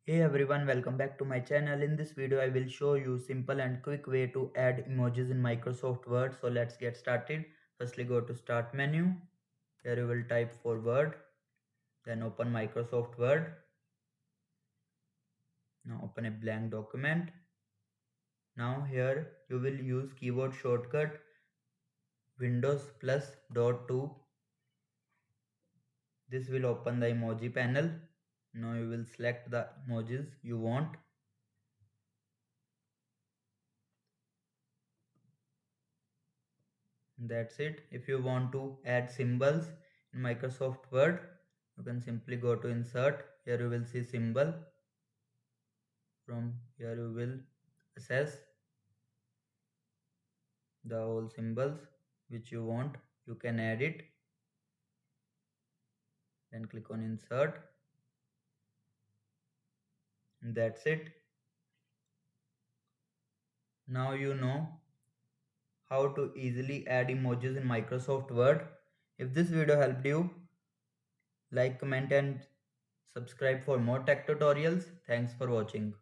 Hey everyone, welcome back to my channel. In this video, I will show you simple and quick way to add emojis in Microsoft Word. So let's get started. Firstly, go to Start menu. Here you will type for Word. Then open Microsoft Word. Now open a blank document. Now here you will use keyboard shortcut Windows plus dot 2. This will open the emoji panel. Now you will select the emojis you want. That's it. If you want to add symbols in Microsoft Word, you can simply go to insert. Here you will see symbol. From here you will access the whole symbols which you want. You can add it. Then click on insert. And that's it. Now you know how to easily add emojis in Microsoft Word. If this video helped you, like, comment and subscribe for more tech tutorials. Thanks for watching.